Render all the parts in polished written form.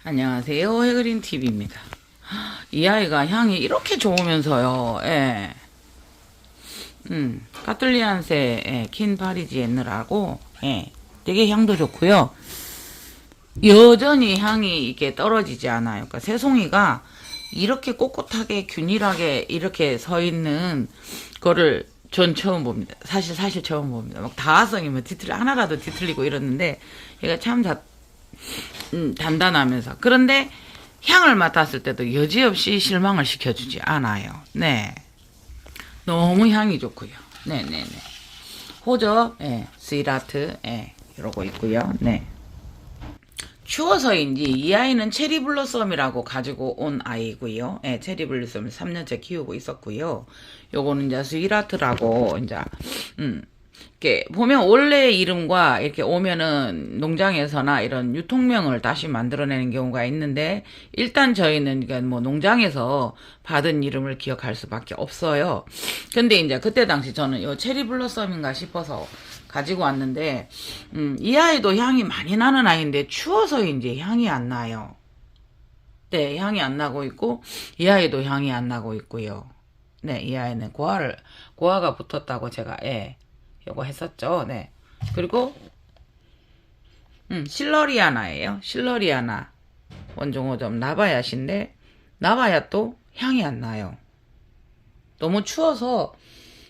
안녕하세요. 해그린TV입니다. 이 아이가 향이 이렇게 좋으면서요. 예. 까툴리안세 킨 파리지엔느라고 되게 향도 좋고요. 여전히 향이 이게 떨어지지 않아요. 그러니까 새송이가 이렇게 꼿꼿하게 균일하게 이렇게 서 있는 거를 전 처음 봅니다. 사실 처음 봅니다. 막 다화성이면 하나라도 뒤틀리고 이러는데 얘가 참 단단하면서, 그런데 향을 맡았을 때도 여지없이 실망을 시켜주지 않아요. 네, 너무 향이 좋고요. 네네네. 호저, 스위라트, 이러고 있고요. 네. 추워서인지 이 아이는 체리 블러썸이라고 가지고 온 아이고요. 체리 블러썸을 3년째 키우고 있었고요. 요거는 이제 스위라트라고 이제 이렇게 보면 원래 이름과 이렇게 오면은 농장에서나 이런 유통명을 다시 만들어내는 경우가 있는데, 일단 저희는 그러니까 뭐 농장에서 받은 이름을 기억할 수밖에 없어요. 근데 이제 그때 당시 저는 요 체리 블러썸인가 싶어서 가지고 왔는데, 이 아이도 향이 많이 나는 아이인데 추워서인지 향이 안 나요. 네, 향이 안 나고 있고, 이 아이도 향이 안 나고 있고요. 네, 이 아이는 고아가 붙었다고 제가, 요거 했었죠. 네. 그리고, 실러리아나예요. 실러리아나. 원종 5점 나바얏인데, 나바얏도 향이 안 나요. 너무 추워서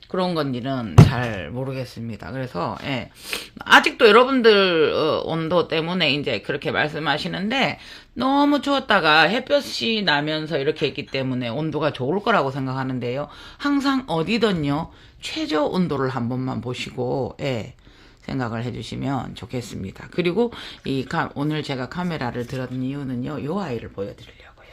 그런 건지는 잘 모르겠습니다. 그래서 아직도 여러분들 온도 때문에 이제 그렇게 말씀하시는데, 너무 추웠다가 햇볕이 나면서 이렇게 있기 때문에 온도가 좋을 거라고 생각하는데요. 항상 어디든요, 최저 온도를 한 번만 보시고 생각을 해주시면 좋겠습니다. 그리고 오늘 제가 카메라를 들었던 이유는요, 요 아이를 보여드리려고요.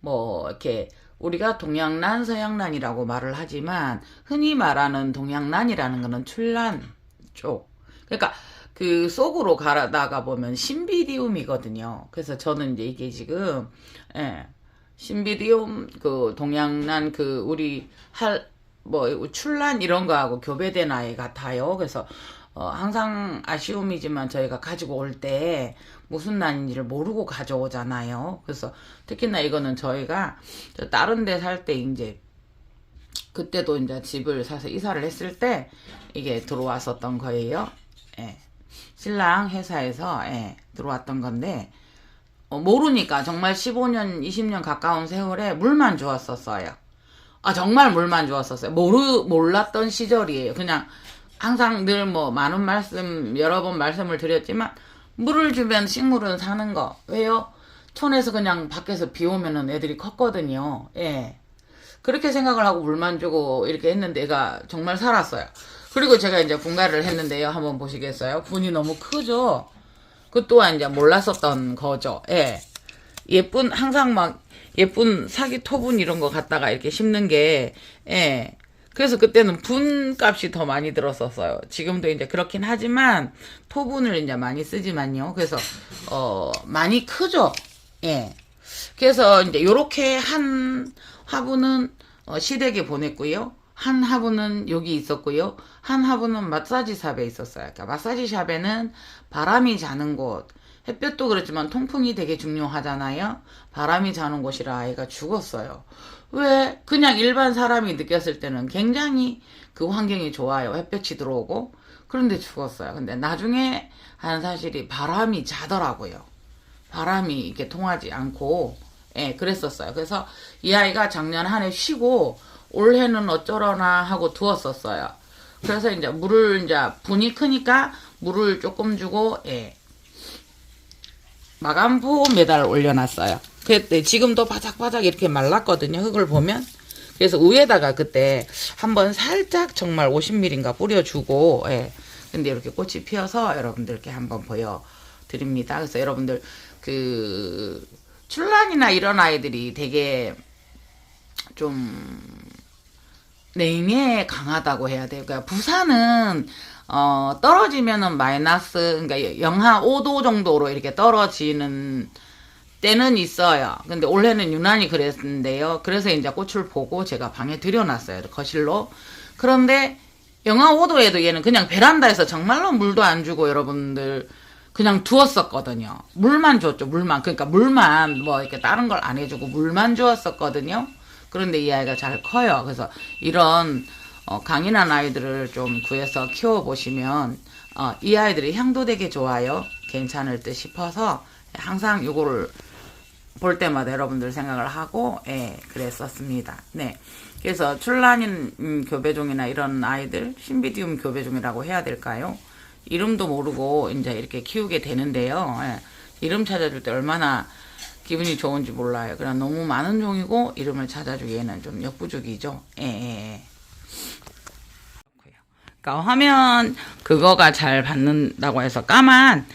뭐 이렇게 우리가 동양난, 서양난이라고 말을 하지만, 흔히 말하는 동양난이라는 거는 출란 쪽. 그러니까 그 속으로 가다가 보면 신비디움이거든요. 그래서 저는 이제 이게 지금, 신비디움, 그 동양난, 그 우리 출란 이런 거하고 교배된 아이 같아요. 그래서 항상 아쉬움이지만 저희가 가지고 올 때 무슨 난인지를 모르고 가져오잖아요. 그래서 특히나 이거는 저희가 다른 데 살 때 이제 그때도 이제 집을 사서 이사를 했을 때 이게 들어왔었던 거예요. 신랑 회사에서 들어왔던 건데, 모르니까 정말 15년, 20년 가까운 세월에 물만 주었었어요. 정말 물만 주었었어요. 몰랐던 시절이에요. 그냥 항상 늘 많은 말씀, 여러 번 말씀을 드렸지만, 물을 주면 식물은 사는 거. 왜요? 촌에서 그냥 밖에서 비 오면은 애들이 컸거든요. 그렇게 생각을 하고 물만 주고 이렇게 했는데 애가 정말 살았어요. 그리고 제가 이제 분갈이를 했는데요. 한번 보시겠어요? 분이 너무 크죠? 그 또한 이제 몰랐었던 거죠. 항상 예쁜 사기 토분 이런 거 갖다가 이렇게 심는 게, 그래서 그때는 분 값이 더 많이 들었었어요. 지금도 이제 그렇긴 하지만 토분을 이제 많이 쓰지만요. 그래서 많이 크죠. 그래서 이제 요렇게 한 화분은 시댁에 보냈고요. 한 화분은 여기 있었고요. 한 화분은 마사지샵에 있었어요. 그러니까 마사지샵에는 바람이 자는 곳, 햇볕도 그렇지만 통풍이 되게 중요하잖아요. 바람이 자는 곳이라 아이가 죽었어요. 왜? 그냥 일반 사람이 느꼈을 때는 굉장히 그 환경이 좋아요. 햇볕이 들어오고. 그런데 죽었어요. 근데 나중에 한 사실이 바람이 자더라고요. 바람이 이렇게 통하지 않고, 그랬었어요. 그래서 이 아이가 작년 한 해 쉬고 올해는 어쩌려나 하고 두었었어요. 그래서 이제 분이 크니까 물을 조금 주고, 마감부 매달 올려놨어요. 그때 지금도 바삭바삭 이렇게 말랐거든요. 흙을 보면. 그래서 위에다가 그때 한번 살짝 정말 50ml인가 뿌려주고, 근데 이렇게 꽃이 피어서 여러분들께 한번 보여드립니다. 그래서 여러분들 출란이나 이런 아이들이 되게 좀 냉해에 강하다고 해야 돼요. 그러니까 부산은 떨어지면은 마이너스, 그러니까 영하 5도 정도로 이렇게 떨어지는 때는 있어요. 근데 올해는 유난히 그랬는데요. 그래서 이제 꽃을 보고 제가 방에 들여놨어요. 거실로. 그런데 영하 5도에도 얘는 그냥 베란다에서 정말로 물도 안 주고 여러분들 그냥 두었었거든요. 물만 줬죠, 물만. 그러니까 물만 뭐 이렇게 다른 걸 안 해주고 물만 주었었거든요. 그런데 이 아이가 잘 커요. 그래서 이런 강인한 아이들을 좀 구해서 키워보시면 이 아이들이 향도 되게 좋아요. 괜찮을 듯 싶어서 항상 요거를 볼 때마다 여러분들 생각을 하고 그랬었습니다. 네. 그래서 출란인 교배종이나 이런 아이들 신비디움 교배종이라고 해야 될까요? 이름도 모르고 이제 이렇게 키우게 되는데요. 이름 찾아줄 때 얼마나 기분이 좋은지 몰라요. 그냥 너무 많은 종이고 이름을 찾아주기에는 좀 역부족이죠. 그러니까 화면 그거가 잘 받는다고 해서 까만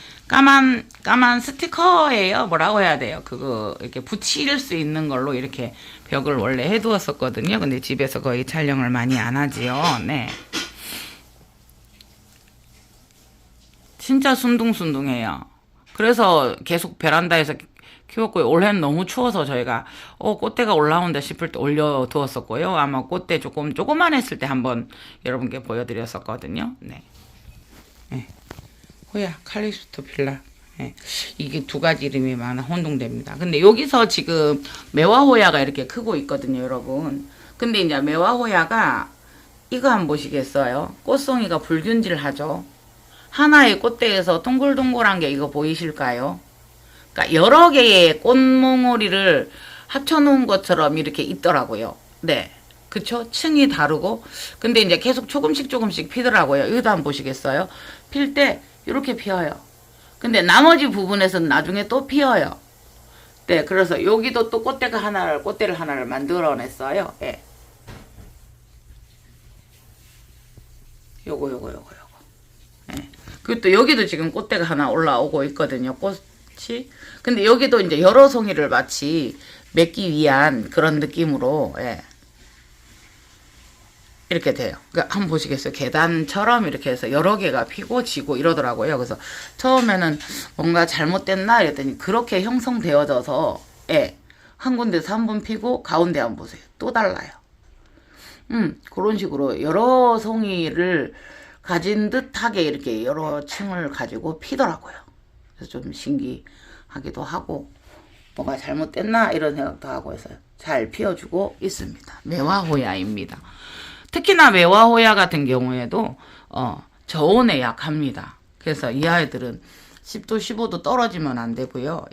스티커예요. 뭐라고 해야 돼요? 그거 이렇게 붙일 수 있는 걸로 이렇게 벽을 원래 해두었었거든요. 근데 집에서 거의 촬영을 많이 안 하지요. 네. 진짜 순둥순둥해요. 그래서 계속 베란다에서 키웠고요. 올해는 너무 추워서 저희가 꽃대가 올라온다 싶을 때 올려두었었고요. 아마 꽃대 조그만했을 때 한번 여러분께 보여드렸었거든요. 네. 네. 호야 칼리스토 필라. 네. 이게 두 가지 이름이 많아 혼동됩니다. 근데 여기서 지금 매화호야가 이렇게 크고 있거든요, 여러분. 근데 이제 매화호야가 이거 한번 보시겠어요? 꽃송이가 불균질하죠. 하나의 꽃대에서 동글동글한 게 이거 보이실까요? 그러니까 여러 개의 꽃몽오리를 합쳐놓은 것처럼 이렇게 있더라고요. 네. 그쵸? 층이 다르고. 근데 이제 계속 조금씩 피더라고요. 이것도 한번 보시겠어요? 필 때 이렇게 피어요. 근데 나머지 부분에서는 나중에 또 피어요. 네. 그래서 여기도 또 꽃대를 하나를 만들어냈어요. 예. 요거. 예. 그리고 또 여기도 지금 꽃대가 하나 올라오고 있거든요. 꽃이. 근데 여기도 이제 여러 송이를 마치 맺기 위한 그런 느낌으로, 이렇게 돼요. 그러니까 한번 보시겠어요? 계단처럼 이렇게 해서 여러 개가 피고 지고 이러더라고요. 그래서 처음에는 뭔가 잘못됐나 이랬더니 그렇게 형성되어져서, 한 군데서 한 번 피고 가운데 한번 보세요. 또 달라요. 그런 식으로 여러 송이를 가진 듯하게 이렇게 여러 층을 가지고 피더라고요. 그래서 좀 신기하기도 하고 뭐가 잘못됐나 이런 생각도 하고 해서 잘 피워주고 있습니다. 매화호야입니다. 특히나 매화호야 같은 경우에도 저온에 약합니다. 그래서 이 아이들은 10도 15도 떨어지면 안 되고요.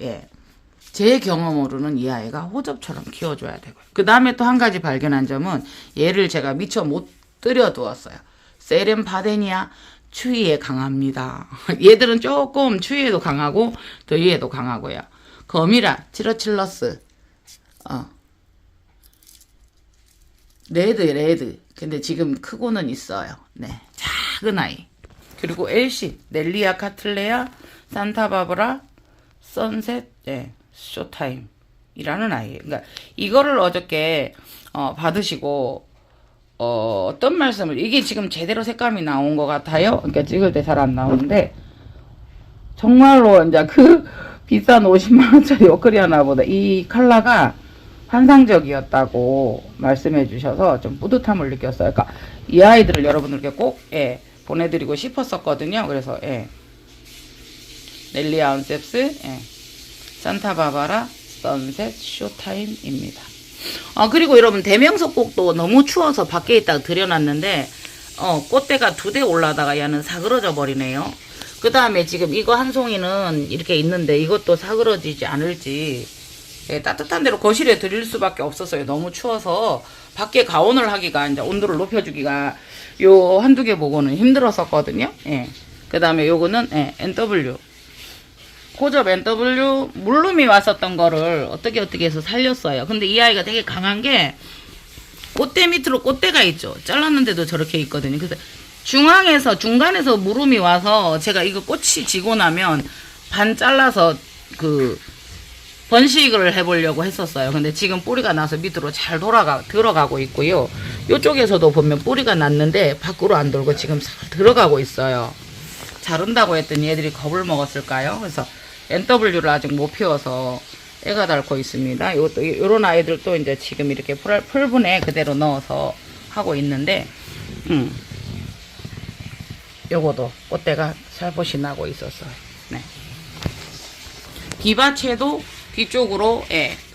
제 경험으로는 이 아이가 호접처럼 키워줘야 되고요. 그 다음에 또 한 가지 발견한 점은 얘를 제가 미처 못 들여두었어요. 세렌파데니아 추위에 강합니다. 얘들은 조금 추위에도 강하고 더위에도 강하고요. 거미라 치러칠러스 레드 근데 지금 크고는 있어요. 네, 작은 아이. 그리고 엘시 넬리아 카틀레아 산타바브라 선셋 쇼타임 이라는 아이예요. 그러니까 이거를 어저께 받으시고 어떤 말씀을 이게 지금 제대로 색감이 나온 것 같아요. 그러니까 찍을 때 잘 안 나오는데 정말로 이제 그 비싼 50만 원짜리 옷걸이 하나보다 이 컬러가 환상적이었다고 말씀해 주셔서 좀 뿌듯함을 느꼈어요. 그러니까 이 아이들을 여러분들께 꼭 보내드리고 싶었었거든요. 그래서 넬리아 온셉스 산타바바라 선셋 쇼타임입니다. 그리고 여러분 대명석 꼭도 너무 추워서 밖에 있다가 들여놨는데 꽃대가 2대 올라다가 얘는 사그러져 버리네요. 그 다음에 지금 이거 한 송이는 이렇게 있는데 이것도 사그러지지 않을지 따뜻한 데로 거실에 드릴 수밖에 없었어요. 너무 추워서 밖에 가온을 하기가 이제 온도를 높여주기가 요 한두 개 보고는 힘들었었거든요. 그 다음에 요거는 NW 호접 NW 물룸이 왔었던 거를 어떻게 해서 살렸어요. 근데 이 아이가 되게 강한 게 꽃대 밑으로 꽃대가 있죠. 잘랐는데도 저렇게 있거든요. 그래서 중간에서 물음이 와서 제가 이거 꽃이 지고 나면 반 잘라서 그 번식을 해보려고 했었어요. 근데 지금 뿌리가 나서 밑으로 잘 들어가고 있고요. 이쪽에서도 보면 뿌리가 났는데 밖으로 안 돌고 지금 잘 들어가고 있어요. 자른다고 했더니 얘들이 겁을 먹었을까요? 그래서 NW를 아직 못 피워서 애가 닳고 있습니다. 요런 아이들도 이제 지금 이렇게 풀분에 그대로 넣어서 하고 있는데, 요거도 꽃대가 살포시 나고 있었어요. 네. 비바채도 뒤쪽으로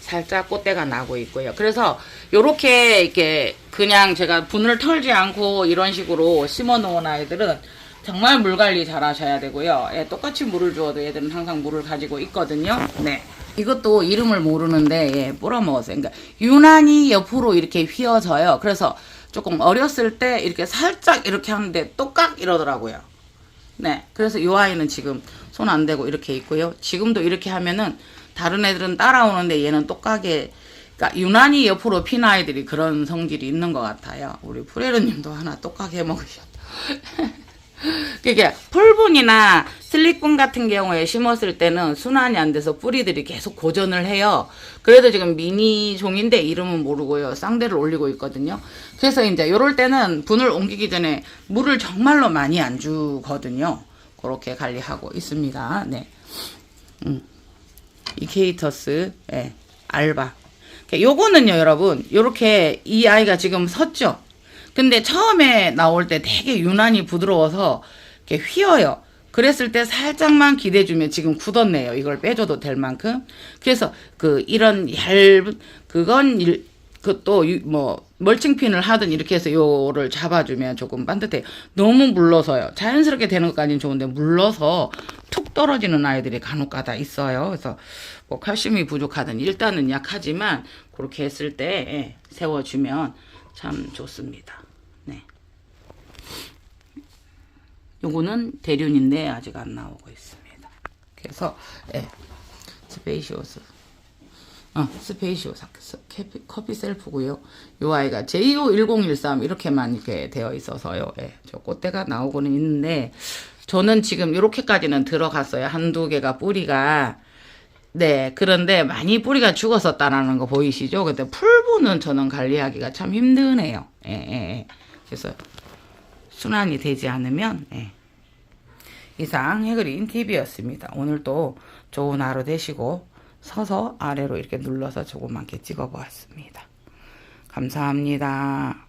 살짝 꽃대가 나고 있고요. 그래서 요렇게 이렇게 그냥 제가 분을 털지 않고 이런 식으로 심어 놓은 아이들은 정말 물 관리 잘 하셔야 되고요. 똑같이 물을 주어도 얘들은 항상 물을 가지고 있거든요. 네. 이것도 이름을 모르는데 뿌려먹었어요. 그러니까 유난히 옆으로 이렇게 휘어져요. 그래서 조금 어렸을 때 이렇게 살짝 이렇게 하는데 똑깍 이러더라고요. 네. 그래서 이 아이는 지금 손 안 대고 이렇게 있고요. 지금도 이렇게 하면은 다른 애들은 따라오는데 얘는 똑같게, 그러니까 유난히 옆으로 핀 아이들이 그런 성질이 있는 것 같아요. 우리 프레르님도 하나 똑같게 해먹으셨다. 그게 풀분이나 슬릭분 같은 경우에 심었을 때는 순환이 안 돼서 뿌리들이 계속 고전을 해요. 그래도 지금 미니 종인데 이름은 모르고요. 쌍대를 올리고 있거든요. 그래서 이제 요럴 때는 분을 옮기기 전에 물을 정말로 많이 안 주거든요. 그렇게 관리하고 있습니다. 네. 이케이터스, 알바. 요거는요, 여러분. 요렇게 이 아이가 지금 섰죠? 근데 처음에 나올 때 되게 유난히 부드러워서 이렇게 휘어요. 그랬을 때 살짝만 기대주면 지금 굳었네요. 이걸 빼줘도 될 만큼. 그래서 이런 얇은 그것도 뭐 멀칭핀을 하든 이렇게 해서 요를 잡아주면 조금 반듯해요. 너무 물러서요. 자연스럽게 되는 것까지는 좋은데 물러서 툭 떨어지는 아이들이 간혹가다 있어요. 그래서 뭐 칼슘이 부족하든 일단은 약하지만 그렇게 했을 때 세워주면 참 좋습니다. 네. 요거는 대륜인데 아직 안 나오고 있습니다. 그래서 스페이시오스 스페이시오스 커피 셀프고요. 요 아이가 JO1013 이렇게만 이렇게 되어 있어서요. 저 꽃대가 나오고는 있는데 저는 지금 이렇게까지는 들어갔어요. 한두 개가 뿌리가. 네, 그런데 많이 뿌리가 죽었었다라는 거 보이시죠? 근데 풀분은 저는 관리하기가 참 힘드네요. 그래서 순환이 되지 않으면 이상 해그린 TV였습니다. 오늘도 좋은 하루 되시고 서서 아래로 이렇게 눌러서 조그맣게 찍어 보았습니다. 감사합니다.